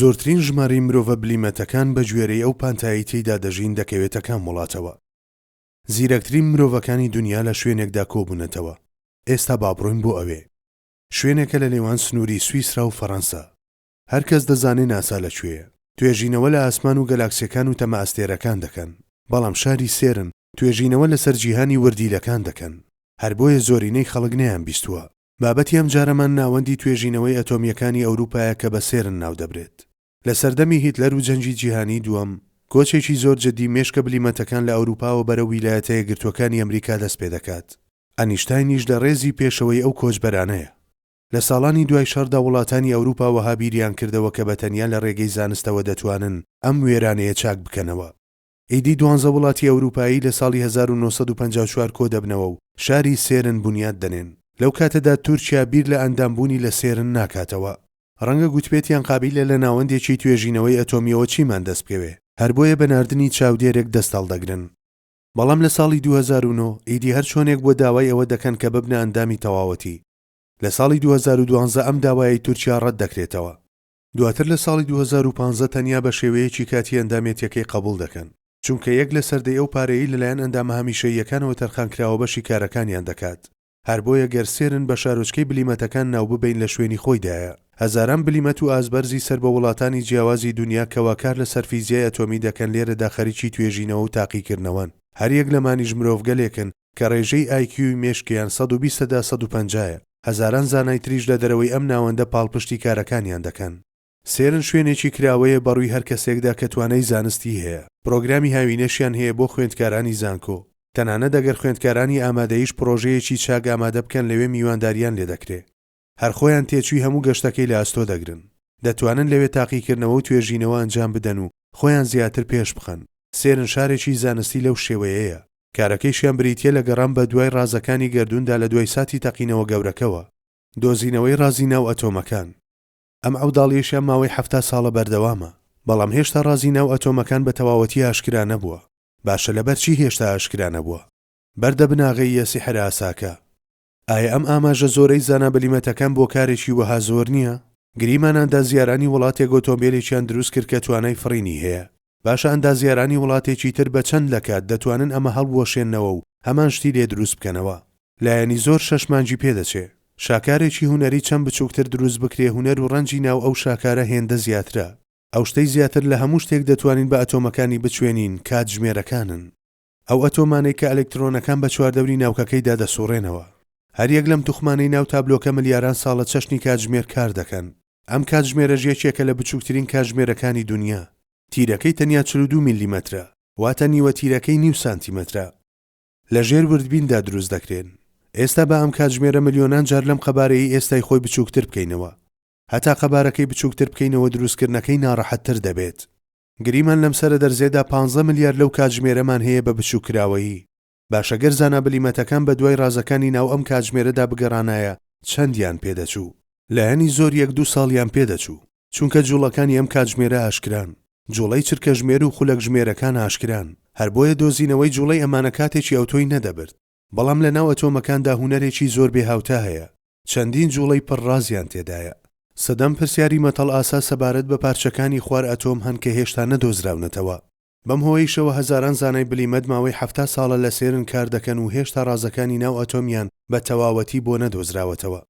زۆرترین ژمارەی مرۆڤە بلیمەتەکان بە گوێرەی ئەو پانتایی تێیدا دەژین دەکەوێتە کام وڵاتەوە. زیرەکترین مرۆڤەکانی دنیا لە شوێنێکدا کۆبوونەتەوە. ئێستا با بڕۆین بۆ ئەوێ. شوێنێکە لە نێوان سنووری سویسرا و فەڕەنسا. هەر کەس دەزانێت ناسا لەکوێیە. توێژینەوە لە ئاسمان و گەلاکسیەکان و تەمە ئەستێرەکان دەکەن. بەڵام شاری سێرن توێژینەوە لەسەر جیهانی وردیلەکان دەکەن. هەر بۆیە زۆرینەی خەڵک نەیان بیستووە. بابەتی ئەم جارەمان ناوەندی توێژینەوەی ئەتۆمیەکانی ئەوروپایە کە بە سێرن ناو دەبرێت. لە سەردەمی هیتلەر و جەنگی جیهانی دووەم کۆچێکی زۆر جددی مێشکە بلیمەتەکان لە ئەوروپا و بەرەو ویلایەتە یەکگرتووەکانی ئەمریکا دەست پێ دەکات. ئەنیشتاینیش لە ڕێزی پێشەوەی ئەو کۆچبەرانەیە. لە ساڵانی دوای شەڕدا وڵاتانی ئەوروپا وەها بیریان کردەوە کە بەتەنیا لە ڕێگەی زانستەوە دەتوانن ئەم وێرانەیە چاک بکەنەوە. ئیدی 12 وڵاتی ئەوروپایی لە ساڵی 1954 کۆ دەبنەوە و شاری سێرن بنیاد دەنێن. لەو کاتەدا تورکیا بیر لە ئەندامبوونی لە سێرن ناکاتەوە. ڕەنگە گوتپێتیان قابیلە لە ناوەندێکی توێژینەوەی ئەتۆمیەوە چیمان دەست بکەوێ. هەر بۆیە بەناردنی چاودێرێک دەستەڵ دەگرن. بەڵام لە ساڵی 2009 ئیدی هەر چۆنێک بۆ داوای ئەوە دەکەن کە ببنە ئەندامی تەواوەتی. لە ساڵی 2012 ئەم داوای تورکیا ڕەت دەکرێتەوە. دواتر لە ساڵی 2015 تەنیا بە شێوەیەکی کاتی ئەندامێتیەکەی قبول دەکەن. چونکە یەک لە سەردەی ئەو پارەیە لەلایەن ئەندامە هەمیشەییەکانەوە تەرخانکراوە بەشی کارەکانیان دەکات. هەر بۆیە گەر سێرن بە شارۆچکەی بلیمەتەکان ناو ببین لە شوێنی خۆیدایە. هەزاران بلیمەت و ئازبەرزی سەر بە وڵاتانی جیاوازی دنیا کەواکار لە سەرفیزیای ئەتۆمی دەکەن لێرەدا خەریکی توێژینەوە و تاقیکردنەوەن. هەر یەک لەمانیش مرۆڤگەلێکن کە ڕێژەی IQ مێشکیان 120 تا 150. هەزاران زانای تریش لە دەرەوەی ئەم ناوەندە پاڵپشتی کارەکانیان دەکەن. سێرن شوێنێکی کراوەیە بەڕووی هەر کەسێکدا کە توانای زانستی هەیە. پرۆگرامی هاوینەشیان هەیە بۆ خوێندکارانی زانکۆ. تەنانەت دەگەر خوێندکارانی ئامادەیش پرۆژەیەکی چاک ئامادە بکەن لەوێ میوانداریان لێ دەکرێت. هەر خۆیان تێچووی هەموو گەشتەکەی لە ئاستۆ دەگرن. دەتوانن لەوێ تاقیکردنەوە و توێژینەوە ئەنجام بدەن و خۆیان زیاتر پێش بخەن. سێرن شارێکی زانستی لەو شێوەیەیە. کارەکەیشیان بریتیە لە گەڕان بە دوای ڕازەکانی گردووندا لە دوای ساتی تەقینەوە گەورەکەوە. دۆزینەوەی ڕازی ناو ئەتۆمەکان. ئەم ئەوداڵیەشیان ماوەی 70 ساڵە بەردەوامە. بەڵام هێشتا ڕازی ناو ئەتۆمەکان بە تەواوەتی ئاشکرا نەبووە. باشە لەبەر چی هێشتا ئاشکرا نەبووە؟ بەردە بناغەی یەسیحر ئاساکە. ئایا ئەم ئاماژە زۆرەی زانا بلیمەتەکان بۆ کارێکی وەها زۆر نییە؟ گریمان ئەندازیارانی وڵاتێک ئۆتۆمبیلێکیان دروست کرد کە توانای فڕینی هەیە. باشە ئەندازیارانی وڵاتێکی تر بە چەند لەکات دەتوانن ئەمە هەڵبوەشێننەوە و هەمان شتی لێ دروست بکەنەوە. لایەنی زۆر 6 مانگی پێدەچێ. شاکارێکی هونەری چەند بچووکتر دروست بکرێ هونەر و ڕەنجی ناو ئەو شاکارە هێندە زیاترە. ئەو شتەی زیاتر لە هەموو شتێک دەتوانین بە ئەتۆمەکانی بچوێنین کات ژمێرەکانن. ئەو ئەتۆمانەی کە ئەلکترۆنەکان بە چواردەوری ناوکەکەیدا دەسوڕێنەوە. هەر یەک لەم توخمانەی ناو تابلۆکە ملیاران ساڵە چەشنی کاتژمێر کار دەکەن. ئەم کاتژمێرە یەکێکە لە بچووکترین کاتژمێرەکانی دنیا. تیرەکەی تەنیا 42 میلیمەترە، واتە نیوە تیرەکەی نیو سانتیمەترە. لە ژێر وردبیندا دروست دەکرێن. ئێستا بە ئەم کاتژمێرە ملیۆنان جار لەم قەبارەی ئێستای خۆی بچووکتر بکەینەوە. هەتا قەبارەکەی بچووکتر بکەینەوە دروستکردنەکەی ناڕەحەتتر دەبێت. گریمان لەم سەرە دەرزێدا 15 ملیار لەو کاتژمێرەمان هەیە بە بچووکراوەیی. باشە گەر زانا بلیمەتەکان بە دوای ڕازەکانی ناو ئەم کاتژمێرەدا بگەڕانایە چەندیان پێدەچوو. لایەنی زۆر 1-2 ساڵیان پێدەچوو. چونکە جوڵەکانی ئەم کاتژمێرە ئاشکران. جوڵەی چرکە ژمێر و خولەک ژمێرەکان ئاشکران. هەر بۆیە دۆزینەوەی جوڵەی ئەمانە کاتێکی ئەوتۆی نەدەبرد. بەڵام لە ناو ئەتۆمەکاندا هونەرێکی زۆر بێهاوتا هەیە. چەندین جوڵەی پڕڕازیان تێدایە. سەدەم پرسیاری مەتەڵ ئاسا سەبارەت بە پارچەکانی خوار ئەتۆم هەن کە هێشتا نەدۆزراونەتەوە. بەم هۆیشەوە هەزاران زانای بلیمەت ماوەی 70 ساڵە لە سێرن کار دەکەن و هێشتا ڕازەکانی ناو ئەتۆمیان بە تەواوەتی بۆ نەدۆزراوەتەوە.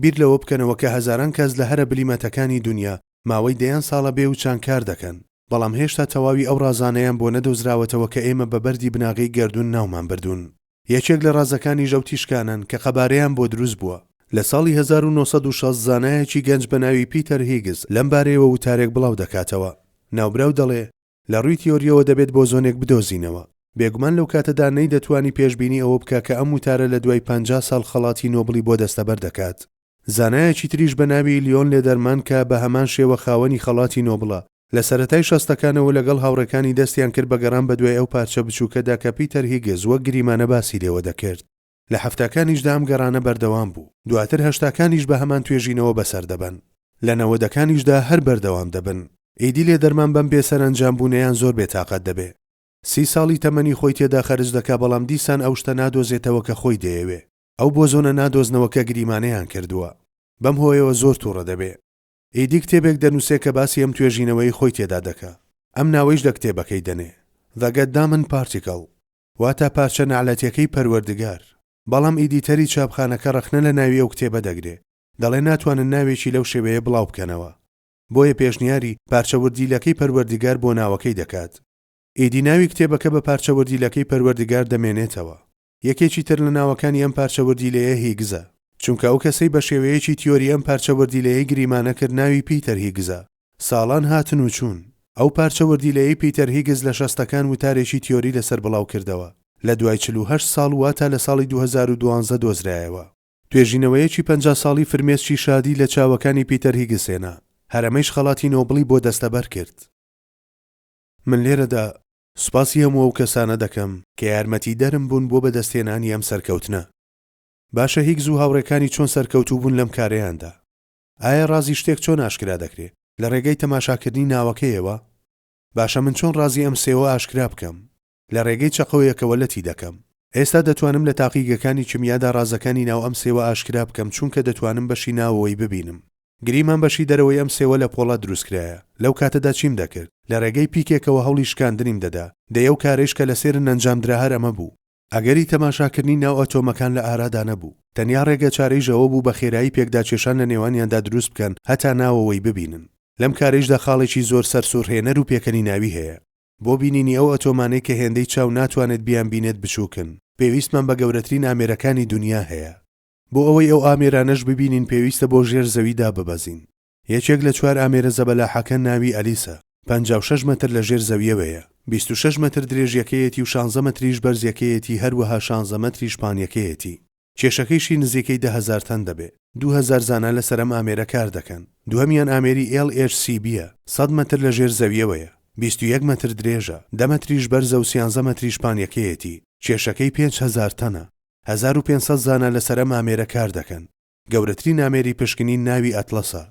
بیر لەوە بکەنەوە کە هەزاران کەس لە هەرە بلیمەتەکانی دنیا ماوەی 10 ساڵە بێ و چاند کار دەکەن. بەڵام هێشتا تەواوی ئەو ڕازانەیان بۆ نەدۆزراوەتەوە کە ئێمە بە بەردی بناغی گردون ناومان بردوون. یەکێک لە ڕازەکانی ژەو تیشکانن کە قەبارەیان بۆ دروست بووە. لە ساڵی 1960 زانایەکی گەنج بە ناوی پیتەر هیگز لەم بارەیەوە وتارێک بڵاو دەکاتەوە. ناوبراو دەڵێ لە ڕووی تیۆریەوە دەبێت بۆ زۆنێک بدۆزینەوە. بێگومان لەو کاتەدا نەیدەتوانی پێشبینی ئەوە بکە کە ئەم وتارە لە دوای 50 ساڵ خەڵاتی نۆبڵی بۆ دەستەبەر دەکات. زانایەکی تریش بە ناوی لیۆن لێدەرمان کە بە هەمان شێوە خاوەنی خەڵاتی نۆبڵە لە سەرەتای 60ەکانەوە لەگەڵ هاوڕێکانی دەستیان کرد بە گەڕان بە دوای ئەو پارچە بچووکەدا کە پیتەر هیگز وەک گریمانە باسی لێوە دەکرد. لە هەفتەکانیشدا ئەم گەڕانە بەردەوام بوو. دواتر هەشتاکانیش بە هەمان توێژینەوە بەسەر دەبن. لە 90ەکانیشدا هەر بەردەوام دەبن. ئیدی لێدەرمان بەم بێسەرنجام بوونیان زۆر بێتاقەت دەبێ. 30 ساڵی تەمەنی خۆی تێدا خەرج دەکا بەڵام دیسان ئەو شتە نادۆزێتەوە کە خۆی دەیەوێ. ئەو بۆ زۆنە نادۆزنەوە کە گریمانەیان کردووە. بەم هۆیەوە زۆر تووڕە دەبێ. ئیدی کتێبێک دەنووسێ کە باسی ئەم توێژینەوەی خۆی تێدا دەکا. ئەم ناوەیش لە کتێبەکەی دەنێ The Goddamen Particle، واتە پارچە نەعلەتیەکەی پەروەردگار. بەڵام ئیدیتەری چاپخانەکە ڕەخنە لە ناوی ئەو کتێبە دەگرێ، دەڵێ ناتوانن ناوێکی لەو شێوەیە بڵاو بکەنەوە، بۆیە پێشنیاری پارچەوەردیلەکەی پەروەردگار بۆ ناوەکەی دەکات. ئیدی ناوی کتێبەکە بە پارچەوەردیلەکەی پەروەردگار دەمێنێتەوە. یەکێکی تر لە ناوەکانی ئەم پارچەوەردیلەیە هیگزە، چونکە ئەو کەسەی بە شێوەیەکی تیۆری ئەم پارچەوەردیلەیەی گریمانە کرد ناوی پیتەر هیگزە. ساڵان هاتن و چوون. ئەو پارچەوەردیلەیەی پیتەر هیگز لە 60ەکان وتارێکی تیۆری لەسەر بڵاو کردەوە. لە دوای 48 ساڵ واتە لە ساڵی 2012 دۆزرایەوە. توێژینەوەیەکی 50 ساڵی فرمێسکی شادی لە چاوەکانی پیتەر هیگزێنا، هەرەمەیش خەڵاتی نۆبڵی بۆ دەستەبەر کرد. من لێرەدا سوپاسی هەموو ئەو کەسانە دەکەم کە یارمەتی دەرم بوون بۆ بەدەستێنانی ئەم سەرکەوتنە. باشە هیگز و هاوڕێکانی چۆن سەرکەوتوو بوون لەم کارەیاندا؟ ئایا ڕازی شتێک چۆن ئاشکرا دەکرێت لە ڕێگەی تەماشاکردنی ناوەکەیەوە؟ باشە من چۆن ڕازی ئەم سێوە ئاشکرا بکەم؟ لە ڕێگەی چەقەوەیەکەوە لەتی دەکەم. ئێستا دەتوانم لە تاقیگەکانی چمیادا ڕازەکانی ناو ئەم سێوە ئاشکرا بکەم، چونکە دەتوانم بەشی ناوەوەی ببینم. گریمان بەشی دەرەوەی ئەم سێوە لە پۆڵە دروستکرایە. لەو کاتەدا چیم دەکرد؟ لە ڕێگەی پیکێکەوە هەوڵی شکاندنیم دەدا. دەیە و کارێش کە لە سێرن ئەنجامدرا هەر ئەمە بوو. ئەگەری تەماشاکردنی ناو ئەتۆمەکان لە ئارادا نەبوو، تەنیا ڕێگە چارەیژەوە بوو بە خێرایی پێکداچێشان لە نێوانیاندا دروست بکەن هەتا ناوەوەی ببینن. لەم کارێشدا خاڵێکی زۆر سەرسوڕهێنەر و پێکەنی ناوی هەیە. بۆ بینینی ئەو ئەتۆمانەی کە هێندەی چاو ناتوانێت بیان بینێت بچووکن، پێویستمان بە گەورەترین ئامێرەکانی دنیا هەیە. بۆ ئەوەی ئەو ئامێرانەش ببینین پێویستە بۆ ژێر زەویدا ببەزین. یەکێک لە 4 ئامێرە زەبەلاحەکە ناوی ئەلیسە، 56 مەتر لە ژێر زەویەوەیە، 26 مەتر درێژیەکەیەتی و 16 مەتریش بەرزیەکەیەتی، هەروەها 16 مەتریش پانیەکەیەتی. کێشەکەیشی نزیکەی 10,000 تەن دەبێت. 2000 زانا لە سەرم ئامێرە کار دەکەن. دوهەمیان ئامێری LHCBە، 100 مەتر لە ژێر زەویەوەیە، 21 مەتر درێژە، 10 مەتریش بەرزە و 13 مەتریش پانیەکەیەتی. کێشەکەی 5000 تەنە. 1500 زانا لە سەرم ئامێرە کار دەکەن. گەورەترین ئامێری پشکنی ناوی ئەتلەسە،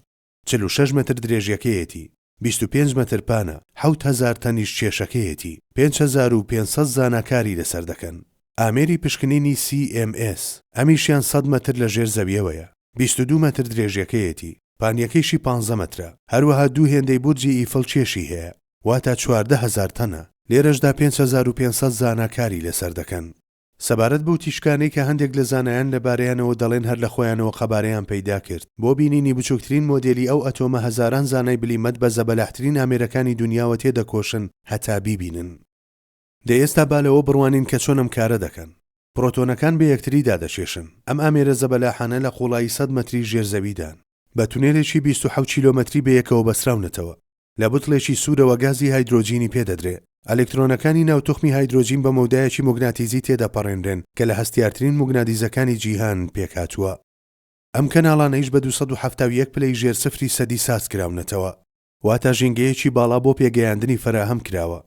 46 مەتر درێژیەکەیەتی، 25 مەتر پانە، 7000 تەنیش کێشەکەیەتی. 5500 زاناکاری لەسەر دەکەن. ئامێری پشکنینی CMS ئەمیشیان 100 مەتر لە ژێر زەویەوەیە، 22 مەتر درێژیەکەیەتی، پانیەکەیشی 15 مەترە. هەروەها دوو هێندەی بورجی ئیفڵ چێشی هەیە، واتە 14000 تەنە. لێرەشدا 5500 زاناکاری لەسەر دەکەن. سەبارەت بەو تیشکانەی کە هەندێک لە زانایان لەبارەیانەوە دەڵێن هەر لە خۆیانەوە خەبارەیان پەیدا کرد، بۆ بینینی بچووکترین مۆدێلی ئەو ئەتۆمە هەزاران زانای بلیمەت بە زەبەلاحترین ئامێرەکانی دنیاوە تێدەکۆشن هەتا بیبینن. ئێستا بالەوە بڕوانین کە چۆن ئەم کارە دەکەن. پرۆتۆنەکان بە یەکتری دادەشێشن. ئەم ئامێرە زەبەلاحانە لە قوڵایی 100 مەتری ژێرزەویدان، بە تونێلێکی 27 کیلۆمەتری بەیەکەوە بەسراونەتەوە. لە بوتڵێکی سوورەوە گازی هایدرۆجینی پێدەدرێت. ئەلکترۆنەکانی ناوتوخمی هایدرۆجین بە مەودایەکی موگناتیزی تێدەپەڕێنرێن کە لە هەستیارترین موگناتیزەکانی جیهان پێکهاتووە. ئەم کەناڵانەیش بە 271 پلەی ژێر سفری سەدی ساز کراونەتەوە، واتە ژینگەیەکی باڵا بۆ پێگەیاندنی فراهەم کراوە.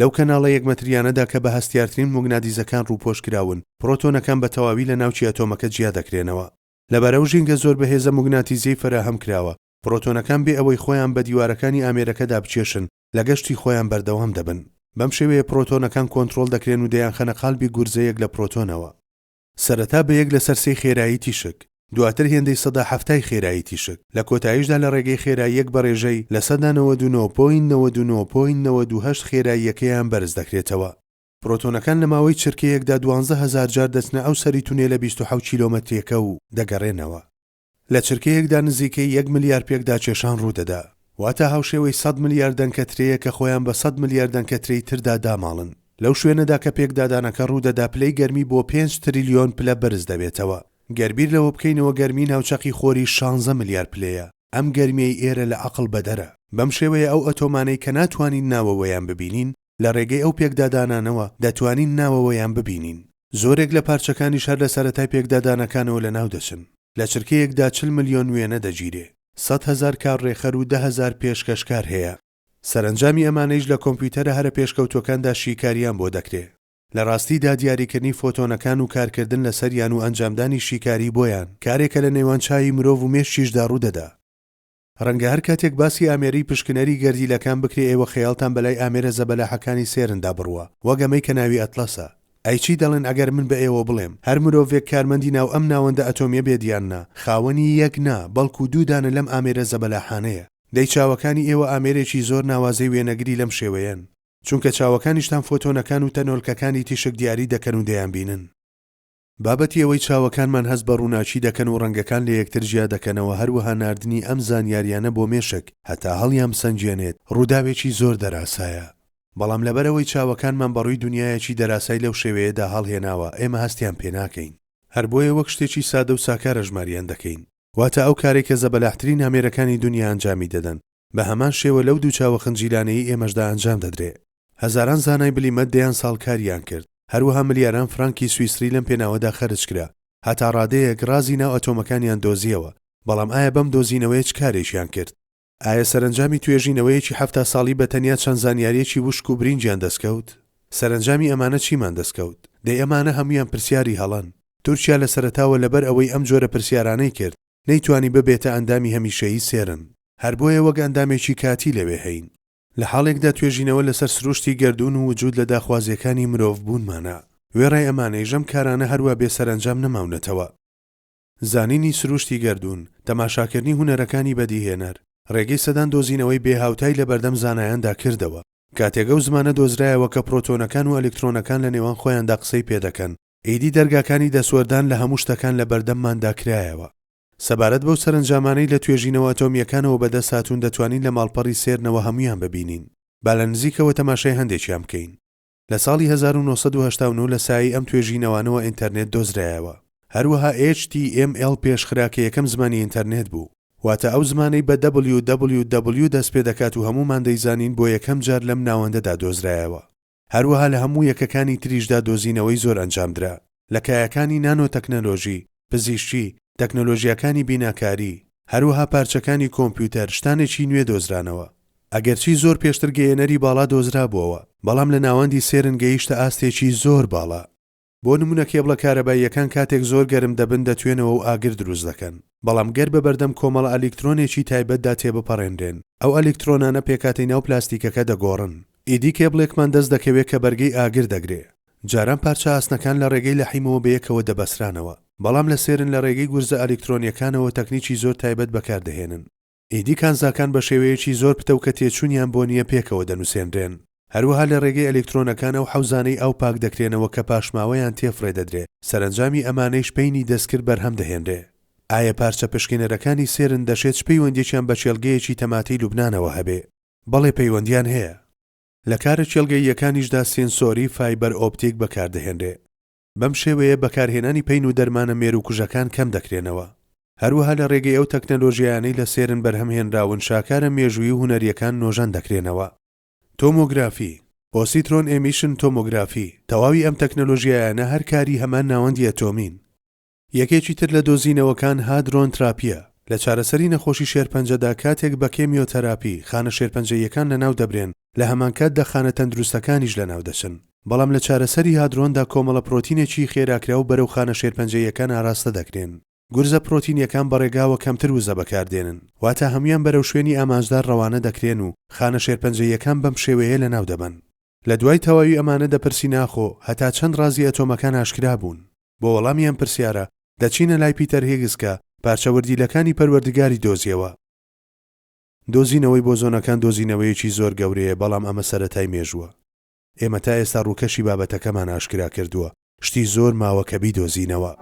لەو کەناڵە یەکمەتریانەدا کە بە هەستیارترین موگناتیزەکان ڕووپۆش کراون، پرۆتۆنەکان بە تەواوی لە ناوچی ئەتۆمەکە جیا دەکرێنەوە. لەبەرەو ژینگە زۆر بەهێزە موگناتیزی فراهەم کراوە، پرۆتۆنەکان بێ ئەوەی خۆیان بە دیوارەکانی ئامێرەکەدا بچێشن، لە گەشتی خۆیان بەردەوام دەبن. بەم شێوەیە پرۆتۆنەکان کۆنتڕۆل دەکرێن و دەیان خەنە قالبی گورزەیەک لە پرۆتۆنەوە. سەرەتا بە یەک لە سەرسەی خێرایی تیشک، دواتر هێندەی 170 خێرایی تیشک، لە کۆتاییشدا لە ڕێگەی خێرایی یەک بەڕێژەی لە 99.99.98 خێراییەکەیان بەرز دەکرێتەوە. پرۆتۆنەکان لە ماوەی چرکەیەکدا 12000 جار دەچنە ئەو سەری تونێلە 27 کیلۆمەتریەکە و دەگەڕێنەوە. لە چرکەیەکدا نزیکەی 1 ملیار پێکداچێشان ڕوودەدا، واتە هاوشێوەی 100 ملیار دەنکەترەیە کە خۆیان بە 100 ملیار دەنکەترەی تردا داماڵن. لەو شوێنەدا کە پێکدادانەکە ڕوودەدا پلەی گەرمی بۆ 5 تریلیۆن پلە بەرز دەبێتەوە. گەربیر لەوە بکەینەوە گەرمی ناوچەقی خۆری 16 ملیار پلەیە. ئەم گەرمیەی ئێرە لە عەقڵ بەدەرە. بەم شێوەیە ئەو ئەتۆمانەی کە ناتوانین ناوەوەیان ببینین، لە ڕێگەی ئەو پێکدادانانەوە دەتوانین ناوەوەیان ببینین. زۆرێک لە پارچەکانی شەر لە سەرەتای پێکدادانەکانەوە لە ناو دەچن. لە چرکەیەکدا 40 ملیۆن وێنە دەگیرێ. 100,000 کارڕێخەر و 10,000 پێشکەشکار هەیە. سەرنجامی ئەمانەیش لە کۆمپیوتەرە هەرە پێشکەوتوەکاندا شیکاریان بۆ دەکرێت. لە ڕاستیدا دیاریکردنی فۆتۆنەکان و کارکردن لەسەریان و ئەنجامدانی شیکاری بۆیان کارێکە لە نێوان چاوی مرۆڤ و مێشتیشدا ڕوودەدا. ڕەنگە هەر کاتێک باسی ئامێری پشکنەری گەردیلەکان بکرێ ئێوە خەیاڵتان بەلای ئامێرە زەبەلاحەکانی سێرندا بڕوە، وەگەمەی کە ناوی ئەتلەسە. ئەیچی دەڵێن ئەگەر من بە ئێوە بڵێم هەر مرۆڤێک کارمەندی ناو ئەم ناوەندە ئەتۆمیە بێدیاننا خاوەنی یەک نا بەڵکو دوودانە لەم ئامێرە زەبەلاحانەیە. دەی چاوەکانی ئێوە ئامێرێکی زۆر ناوازەی وێنەگری لەم شێوەیەن، چونکە چاوەکانیشتان فۆتۆنەکان و تەنۆلکەکانی تیشک دیاری دەکەن و دەیان بینن. بابەتی ئەوەی چاوەکانمان هەست بە ڕووناچی دەکەن و ڕەنگەکان لە یەکتر جیا دەکەنەوە، هەروەها ناردنی ئەم زانیاریانە بۆ مێشک هەتا هەڵیان سەنجێنێت ڕووداوێکی زۆر دەراسایە. بەڵام لەبەرەوەی چاوەکانمان بەڕووی دنیایەکی دەراسای لەو شێوەیەدا هەڵهێناوە ئێمە هەستیان پێ ناکەین، هەر بۆیە وەک شتێکی سادە و ساکارە ژماریان دەکەین، واتە ئەو کارێک کە زەبەلاحترین ئامێرەکانی دنیا ئەنجامی دەدەن بە هەمان شێوە لەو دوو چاوە خنجیلانەی ئێمەشدا ئەنجام دەدرێت. هەزاران زانای بلیمەت دەیان ساڵ کاریان کرد، هەروەها ملیاران فرانکی سویسری لەم پێناوەدا خەرج کرا هەتا ڕادەیەک رازی ناو ئەتۆمەکانیان دۆزیەوە. بەڵام ئایا بەم دۆزینەوەی چ کارێکیان کرد؟ ئایا سەرنجامی توێژینەوەیەکی 70 ساڵی بە تەنیا چەند زانیاریەکی وشک و برینجیان دەستکەوت؟ سەرنجامی ئەمانە چیمان دەستکەوت؟ دەی ئەمانە هەمویان پرسیاری هەڵەن. تورکیا لە سەرەتاوە لەبەر ئەوەی ئەم جۆرە پرسیارانەی کرد نەیتوانی ببێتە ئەندامی هەمیشەیی سێرن، هەر بۆیە وەک ئەندامێکی کاتی لەوێ هەین. لە حاڵێکدا توێژینەوە لەسەر سروشتی گردون و وجود لە داخوازیەکانی مرۆڤ بوونمانە. وێڕای ئەمانەی ژەم کارانە هەروە بێسەرنجام نەماونەتەوە. زانینی سروشتی گردون، تەماشاکردنی هونەرەکانی بەدیهێنەر، ڕێگەی سەدان دۆزینەوەی بێهاوتای لە بەردەم زانایاندا کردەوە. کاتێک ئەو زمانە دۆزرایەوە کە پرۆتۆنەکان و ئەلکترۆنەکان لە نێوان خۆیاندا قسەی پێدەکەن، ئیدی دەرگاکانی دەسوەردان لە هەموو شتەکان لە بەردەمماندا کرایەوە. سەبارەت بەو سەرنجامانەی لە توێژینەوە ئەتۆمیەکانەوە بەدەست هاتوون دەتوانین لە ماڵپەڕی سێرنەوە هەمویان ببینین. با لە نزیکەوە تەماشای هەندێکیان بکەین. لە ساڵی 1989 لە سایی ئەم توێژینەوانەوە ئینتەرنێت دۆزرایەوە. هەروەها HTML پێشخراکە یەکەم زمانی ئینتەرنێت بوو، واتە ئەو زمانەی بە www دەست پێ دەکات و هەمومان دەیزانین بۆ یەکەم جار لەم ناوەندەدا دۆزرایەوە. هەروەها لە هەموو یەکەکانی تریشدا دۆزینەوەی زۆر ئەنجامدرا، لە کایەکانی نانۆ تەکنەلۆژی، پزیشکی، تەکنەلۆژیەکانی بیناکاری، هەروەها پارچەکانی کۆمپیوتەر شتانێکی نوێ دۆزرانەوە. ئەگەرچی زۆر پێشتر گەیەنەری باڵا دۆزرا بووەوە، بەڵام لە ناوەندی سێرن گەیشتە ئاستێکی زۆر باڵا. بۆ نمونە کێبڵە کارەباییەکان کاتێک زۆر گەرم دەبن دەتوێنەوە و ئاگر دروست دەکەن، بەڵام گەر بە بەردەم کۆمەڵە ئەلکترۆنێکی تایبەتدا تێبپەڕێنرێن، ئەو ئەلکترۆنانە پێکاتەی ناو پلاستیکەکە دەگۆڕن. ئیدی کێبڵێکمان دەست دەکەوێت کە بەرگەی ئاگر دەگرێ. جاران پارچە ئاسنەکان لە ڕێگەی لەحیمەوە بەیەکەوە دەبەسرانەوە، بەڵام لە سێرن لە ڕێگەی گورزە ئەلکترۆنیەکانەوە تەکنیکی زۆر تایبەت بەکاردەهێنن. ئیدی کانزاکان بە شێوەیەکی زۆر پتەوکە تێچوونیان بۆ نییە پێکەوە دەنووسێنرێن. هەروەها لە ڕێگەی ئەلکترۆنەکانە و حەوزانەی ئەو پاک دەکرێنەوە کە پاشماوەیان تێفڕێدەدرێ، سەرنجامی ئەمانەیش پەینی دەستکرد بەرهەم دەهێنرێ. ئایا پارچە پشکنەرەکانی سێرن دەشێت پەیوەندیەکیان بە چێلگەیەکی تەماتەی لوبنانەوە هەبێ؟ بەڵێ پەیوەندیان هەیە. لە کارە چێلگەیەکانیشدا سێنسۆری فایبەر ئۆپتیک بەکاردەهێنرێ. بەم شێوەیە بەکارهێنانی پەین و دەرمانە مێروکوژەکان کەم دەکرێنەوە. هەروەها لە ڕێگەی ئەو تەکنەلۆژیانەی لە سێرن بەرهەم هێنراون شاکارە مێژووی و هونەریەکان نۆژان دەکرێنەوە. تۆمۆگرافی، پۆسیترۆن ئێمیشن تۆمۆگرافی، تەواوی ئەم تەکنەلۆژیایانە هەر کاری هەمان ناوەندی ئەتۆمین. یەکێکی تر لە دۆزینەوەکان هادرۆن تراپیە. لە چارەسەری نەخۆشی شێرپەنجەدا کاتێک بە کێمیۆتەراپی خانە شێرپەنجەیەکان لەناو دەبرێن، لە هەمان کاتدا خانە تەندروستەکانیش لەناو دەچن. بەڵام لە چارەسەری هادرۆندا کۆمەڵە پرۆتینێکی خێراکرا و بەرەو خانە شێرپەنجەیەکان ئاراستە دەکرێن. گورزە پرۆتینیەکان بەڕێگاوە کەمتر وزە بەکاردێنن، واتە هەمویان بەرەو شوێنی ئاماژدار ڕەوانە دەکرێن و خانە شێرپەنجەیەکان بەم شێوەیە لەناو دەبن. لە دوای تەواوی ئەمانە دەپرسی ناخۆ هەتا چەند ڕازی ئەتۆمەکان ئاشکرا بوون. بۆ وەڵامیان پرسیارە دەچینە لای پیتەر هێگسکە پارچەوەردیلەکانی پەروەردگاری دۆزیەوە. دۆزینەوەی بۆ زۆنەکان دۆزینەوەیەکی زۆر گەورەیە، بەڵام ئەمە سەرەتای مێژووە. ئێمە تا ئێستا ڕووکەشی بابەتەکەمان ئاشکرا کردووە، شتی زۆر ماوە کە بیدۆزینەوە.